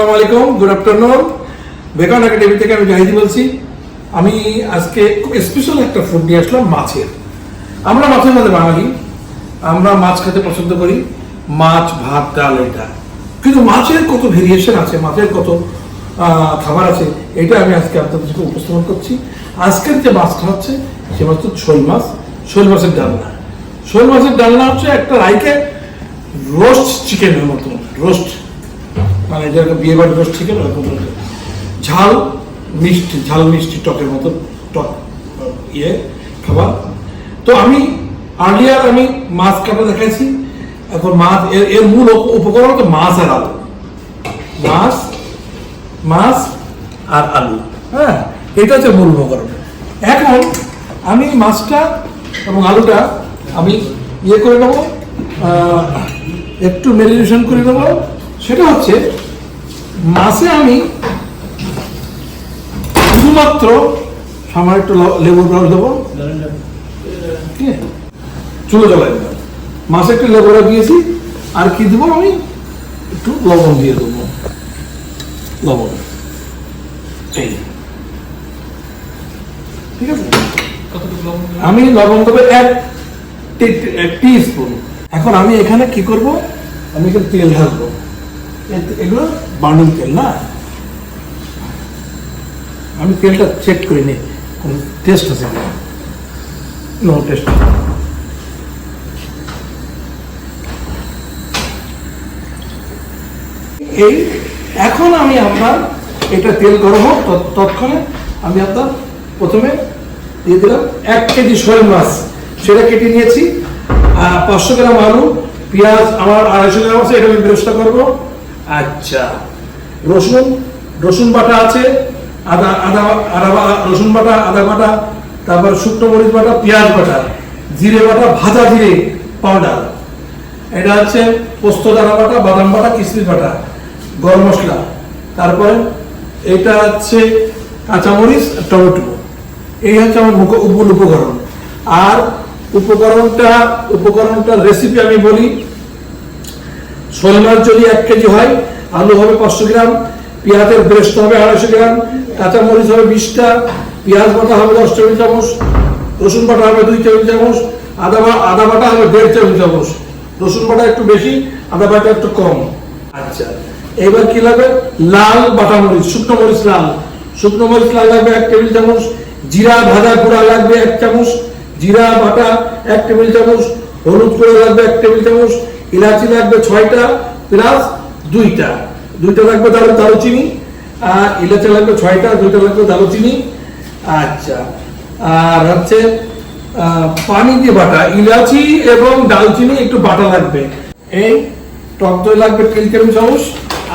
আসসালামু আলাইকুম, good afternoon. Beacon academy থেকে আমি জাহিদি বলছি। আমি আজকে খুব স্পেশাল একটা ফুড নিয়ে আসলাম, মাছের। আমরা মাছের মধ্যে বাঙালি, আমরা মাছ খেতে পছন্দ করি। মাছ, ভাত, ডাল, এটা কিন্তু মাছের কত ভেরিয়েশন আছে, মাছের কত খাবার আছে, এটা আমি আজকে আপনাদের সাথে উপস্থাপন করছি। আজকের যে মাছটা হচ্ছে সে মাছ হচ্ছে শোল মাছ। শোল মাছের ডালনা। শোল মাছের ডালনা হচ্ছে একটা রাইকে রোস্ট চিকেনের মতো, রোস্ট মানে যেরকম বিয়ে বাড়ির রোস্ট চিকেন ওরকম ঝাল মিষ্টি, ঝাল মিষ্টি টকের মতো টক খাবার। তো আমি আর্লিয়ার আমি মাছ কাটা দেখাইছি। এখন মাছ এর মূল উপকরণ হচ্ছে মাছ আর আলু, মাছ আর আলু। হ্যাঁ, এটা হচ্ছে মূল উপকরণ। এখন আমি মাছটা এবং আলুটা আমি করে নেবো, একটু ম্যারিনেশন করে নেবো। সেটা হচ্ছে মাছে আমি শুধুমাত্র সামান্য একটু লেবুর রস দেবো, ঠিক আছে? চুলো জ্বালাই দেবো, মাছে একটু লেবু রস দিয়েছি। আর কি দেবো, আমি একটু লবণ দিয়ে দেবো, লবণ, এই ঠিক আছে। আমি লবণ দেবো 1 টিস্পুন। এখন আমি এখানে কি করব, আমি এখানে তেল ঢালবো। এগুলো বার্নিং তেল না, আমি তেলটা চেক করে নিই কোন টেস্ট আছে, নো টেস্ট। এই এখন আমি আপনার এটা তেল গরম হোক তৎক্ষণে আমি আপনার প্রথমে দিয়ে দিলাম 1 কেজি শোল মাছ, সেটা কেটে নিয়েছি। 500 গ্রাম আলু, পেঁয়াজ আমার 250 গ্রাম আছে, এটা আমি বেরেস্তা করবো। আচ্ছা, রসুন বাটা আছে, রসুন বাটা, আদা বাটা, তারপর শুকনো মরিচ বাটা, পেঁয়াজ বাটা, জিরে বাটা, ভাজা জিরে পাউডার, এটা হচ্ছে পোস্ত দানা বাটা, বাদাম বাটা, কিশমিশ বাটা, গরম মশলা, তারপরে এটা হচ্ছে কাঁচামরিচ, টমেটো। এই হচ্ছে আমার মূল উপকরণ। আর উপকরণটা রেসিপি আমি বলি। শোল মাছ যদি 1 কেজি হয়, আলু হবে 500 গ্রাম, পেঁয়াজের বেরেস্তা হবে 250 গ্রাম, কাঁচামরিচ হবে 20টা, পেঁয়াজ বাটা হবে 10 টেবিল চামচ, রসুন বাটা হবে 2 টেবিল চামচ, আদা বাটা হবে 1.5 টেবিল চামচ। রসুন বাটা একটু বেশি, আদা বাটা একটু কম। আচ্ছা, এবার কি লাগবে, লাল বাটা মরিচ, শুকনো মরিচ লাল লাগবে 1 টেবিল চামচ, জিরা ভাজা গুঁড়া লাগবে 1 চামচ, জিরা বাটা 1 টেবিল চামচ, হলুদ গুঁড়া লাগবে 1 টেবিল চামচ, ইলাচি লাগবে 6টা প্লাস 2টা লাগবে দারুচিনি, আর ইলাচি লাগবে 6টা, 2টা লাগবে দারুচিনি। আচ্ছা, আর হচ্ছে পানি দিয়ে বাটা ইলাচি এবং দারুচিনি একটু বাটা লাগবে। এই টক দই লাগবে 3 টেবিল চামচ।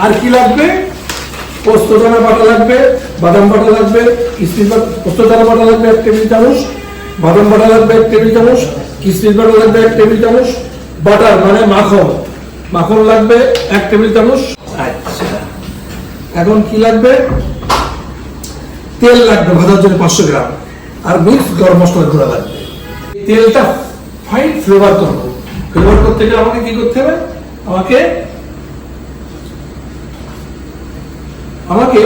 আর কি লাগবে, পোস্ত দানা বাটা লাগবে, বাদাম বাটা লাগবে, পোস্ত দানা বাটা লাগবে 1 টেবিল চামচ, বাদাম বাটা লাগবে 1 টেবিল চামচ, কিশমিশ বাটা লাগবে 1 টেবিল চামচ, বাটার মানে মাখন লাগবে 1 টেবিল চামচ। আচ্ছা, এখন কি লাগবে, তেল লাগবে ভাজার জন্য 500 গ্রাম, আর মিক্স গরম মশলা গুঁড়া লাগবে। তেলটা ফাইন ফ্লেভার করতে গেলে আমাকে কি করতে হবে, আমাকে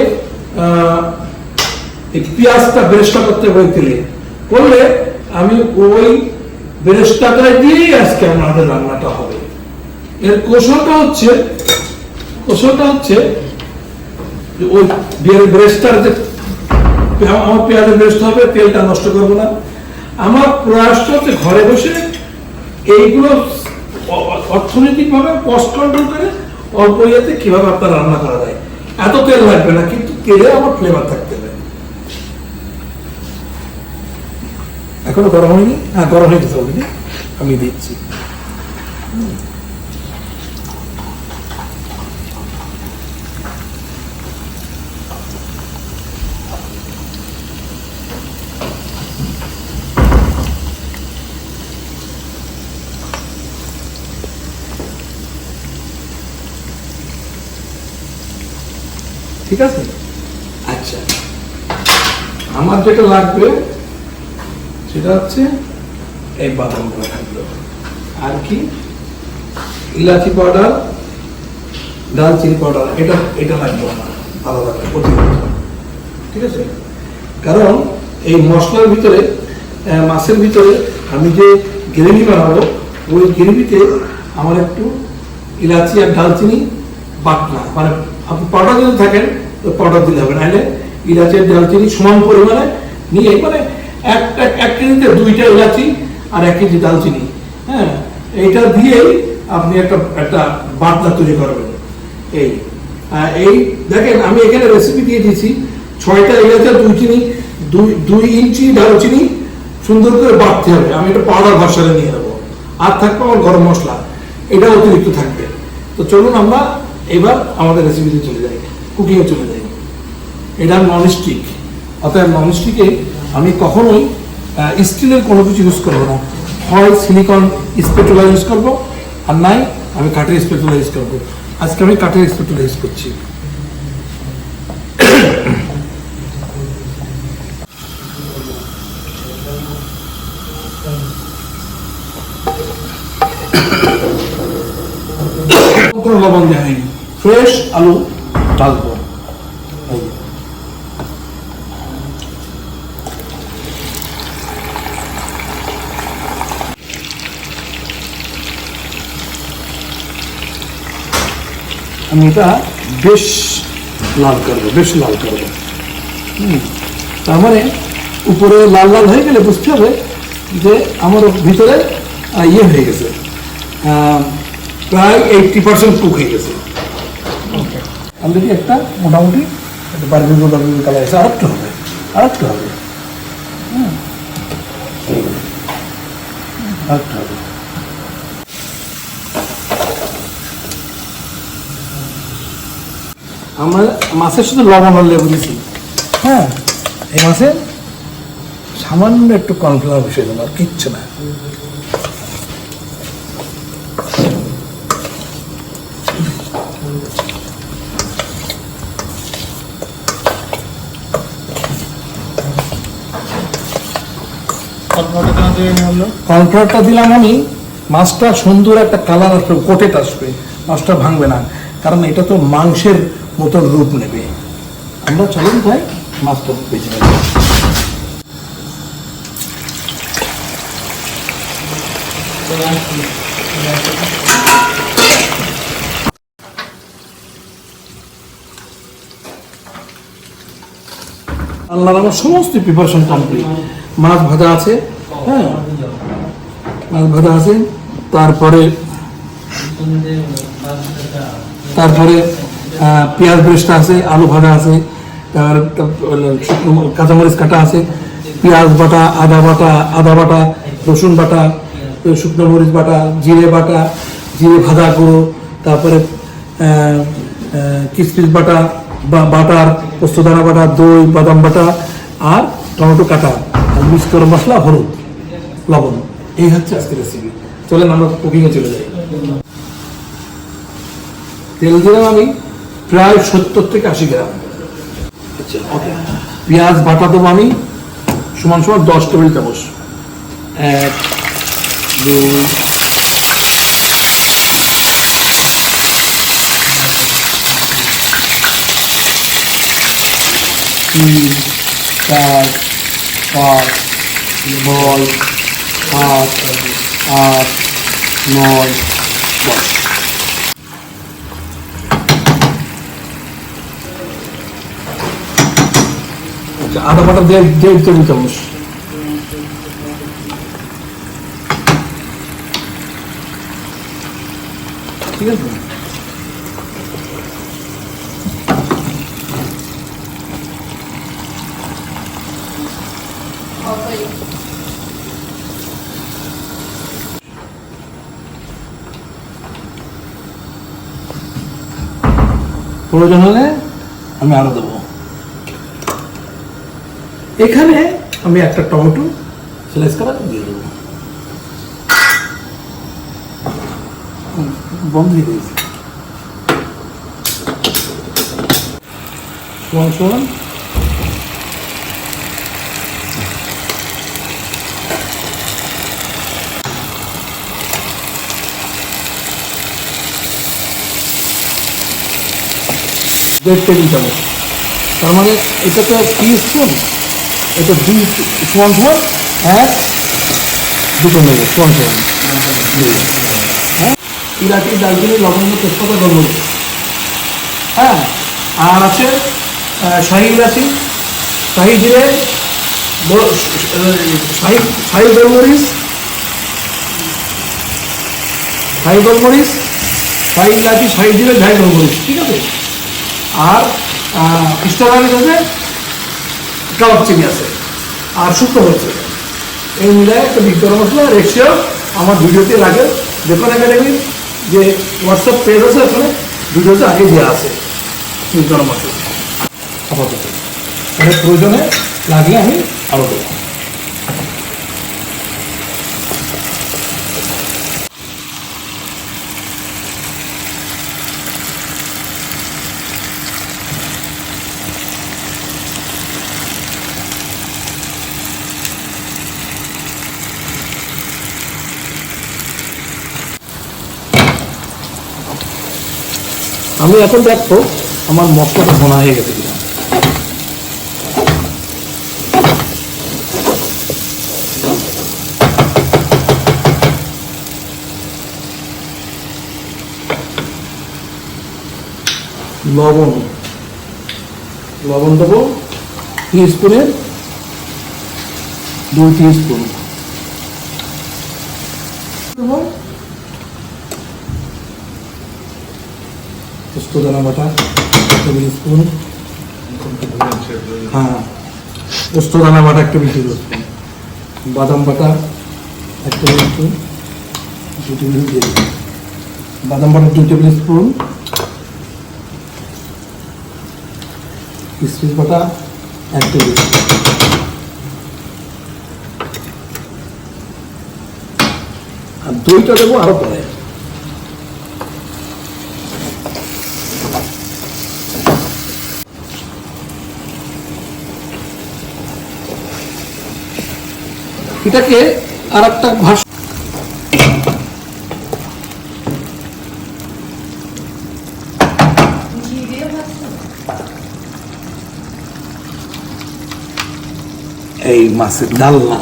পেঁয়াজটা বেরেস্তা করতে হবে তেলে, করলে আমি ওই বেরেস্তাটা দিয়েই আজকে আমাদের রান্নাটা হবে। এর কৌশলটা হচ্ছে ওই বেরেস্তার যে আমার পেঁয়াজের বেরেস্তা হবে, তেলটা নষ্ট করবো না। আমার প্রয়াসটা হচ্ছে ঘরে বসে এইগুলো অর্থনৈতিকভাবে কস্ট কন্ট্রোল করে অল্প ইয়েতে কিভাবে আপনার রান্না করা যায়। এত তেল লাগবে না, কিন্তু তেলে আমার ফ্লেভার থাকতে হবে। এখনো গরম হয়নি, হ্যাঁ গরম হয়ে যেতে হবে, আমি দিচ্ছি। ঠিক আছে। আচ্ছা, আমার যেটা লাগবে সেটা হচ্ছে এই বাদাম বাটা, আর কি ইলাচি পাউডার, দারচিনি পাউডার, এটা এটা লাগবে আমার আলাদা করে অতিরিক্ত, ঠিক আছে? কারণ এই মশলার ভিতরে মাছের ভিতরে আমি যে গ্রেভি বানাবো ওই গ্রেভিতে আমার একটু ইলাচি আর দারচিনি বাটনা, মানে আপনি পাউডার যদি থাকেন তো পাউডার দিতে হবে, নাহলে ইলাচি আর দারচিনি সমান পরিমাণে নিয়ে, মানে এক কেজিতে 2টা ইলাচি আর 1 কেজি দারচিনি, হ্যাঁ, এইটা দিয়েই আপনি একটা বাটনা তৈরি করবেন। এই দেখেন আমি এখানে রেসিপি দিয়ে দিয়েছি, 6টা এলাচি আর 2 ইঞ্চি দারুচিনি সুন্দর করে বাটতে হবে। আমি এটা পাউডার ভার্সনে নিয়ে নেবো, আর থাকবে আমার গরম মশলা, এটা অতিরিক্ত থাকবে। তো চলুন আমরা এবার আমাদের রেসিপিতে চলে যাই, কুকিংয়ে চলে যাই। এটা ননস্টিক, অর্থাৎ ননস্টিকে আমি কখনোই স্টিলের কোনো কিছু ইউজ করবো না, হয় সিলিকন স্প্যাটুলা ইউজ করবো, আর নাই আমি কাঠের স্প্যাটুলা ইউজ করবো। আজকে আমি কাঠের স্প্যাটুলা ইউজ করছি। কোনো লবণ দেওয়া হয়নি, ফ্রেশ আলু ডালবো। আমি এটা বেশ লাল করবো, বেশ লাল করবো। তার মানে উপরে লাল লাল হয়ে গেলে বুঝতে হবে যে আমার ভিতরে ইয়ে হয়ে গেছে, প্রায় 80% কুক হয়ে গেছে। আমি দেখি একটা মোটামুটি বারবিকিউ কালার এসে আরেকটু হবে, আরেকটু হবে, আরেকটু হবে। আমরা মাছের সাথে লবণ আর লেবু দিয়েছি, হ্যাঁ, এই মাছে সামান্য একটু কর্নফ্লাওয়ার মিশিয়ে দেবো, আর কিচ্ছু না। কর্নফ্লাওয়ারটা দিলাম আমি, মাছটা সুন্দর একটা কালার আসবে, কোটেট আসবে, মাছটা ভাঙবে না, কারণ এটা তো মাংসের মতন রূপ নেবে। আমরা চলুন ভাই মাছটা বেছে নেব। আল্লাহর আমার সমস্ত প্রিপারেশন কমপ্লিট। মাছ ভাজা আছে, হ্যাঁ, মাছ ভাজা আছে, তারপরে পেঁয়াজ ব্রেস্ট আছে, আলু ভাজা আছে, কাঁচামরিচ কাটা আছে, পেঁয়াজ বাটা, আদা বাটা, রসুন বাটা, শুকনো মরিচ বাটা, জিরে বাটা, জিরে ভাজা গুঁড়ো, তারপরে কিশমিশ বাটা, বাটার পোস্তদানা বাটা, দই, বাদাম বাটা, আর টমেটো কাটা, আর মিক্স গরম মশলা, হলুদ, লবণ। এই হচ্ছে আজকের রেসিপি। চলেন আমরা কুকিংয়ে চলে যাই। তেল দিলাম আমি প্রায় 70 থেকে 80 গ্রাম। আচ্ছা, ওকে। পেঁয়াজ বাটা দেবো আমি সমান সমান 10 টেবিল চামচ। 1, 2, 3, 4, 5, 6, 7, 8, 9, 10। আচ্ছা, আদা বাটা 1.5 টেবিল চামচ। ঠিক আছে, প্রয়োজন হলে আমি আরো দেবো। এখানে আমি একটা টমেটো স্লাইস করা দিয়ে দেবো। বন্ধ হয়ে গেছে। সমান 1.5 টেবিল চামচ। তার মানে এটা তো 3 স্পুন, এটা 2 সমান সমান 1 2 নেব সমান সমান। হ্যাঁ, ইলাচি, দারচিনি, লবঙ্গ, তেজপাতা, গোলমরিচ। হ্যাঁ, আর আছে শাহি ইলাচি, শাহি জিরে, শাহি গোলমরিচ, শাহি গোলমরিচ, শাহি ইলাচি, শাহি জিরে, শাহি গোলমরিচ, ঠিক আছে। আর স্টারগানিস আছে, কাবাব চিনি আছে, আর শুকনো হচ্ছে। এই মিলায় একটা বিগ গরম মশলা রেশিও আমার ভিডিওতে লাগে, দেখুন একাডেমি যে হোয়াটসঅ্যাপ পেজ আছে, ওখানে ভিডিওতে আগে দেওয়া আছে বিগ গরম মশলা আপাতত। মানে প্রয়োজনে লাগলে আমি আরও দেবো। আমি এখন দেখবো আমার মশলাটা ভোনা হয়ে গেছে কিনা। লবণ দেবো 3 স্পুনের 2 টিস্পুন। পোস্তদানা বাটা 1 টেবিল স্পুন। হ্যাঁ, পোস্তদানা বাটা 1 টেবিল স্পুন। বাদাম বাটা 1 টেবিল স্পুন, 2 টেবিল দিয়ে দিই। বাদাম বাটা 2 টেবিল স্পুন। কিশমিশ বাটা 1 টেবিল স্পুন। আর দইটা দেবো আরো পরে। এটাকে আর একটা ভাষ এই মাছের ডালনা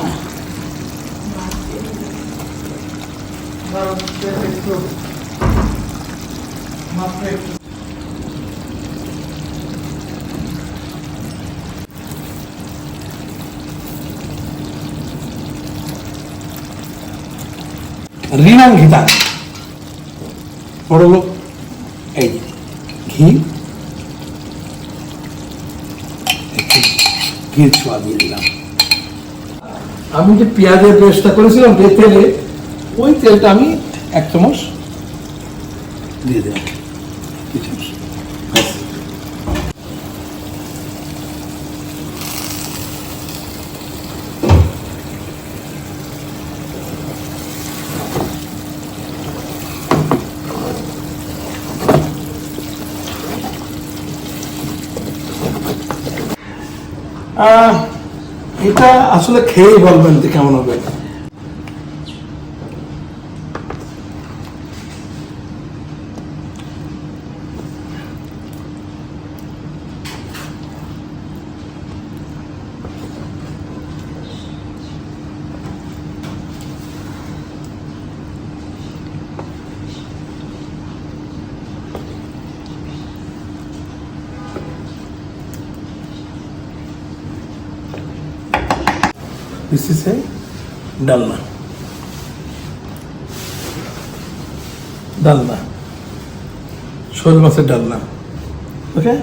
রিনাম ঘিতা বড় লোক। এই ঘি, ঘির ছোঁয়া দিয়ে দিলাম। আমি যে পেঁয়াজের পেস্টটা করেছিলাম যে তেলে, ওই তেলটা আমি 1 চামচ দিয়ে দিলাম। এটা আসলে খেয়ে বলবেন যে কেমন হবে। This is a dalna. Dalna. শোল মাছের ডালনা। ওকে।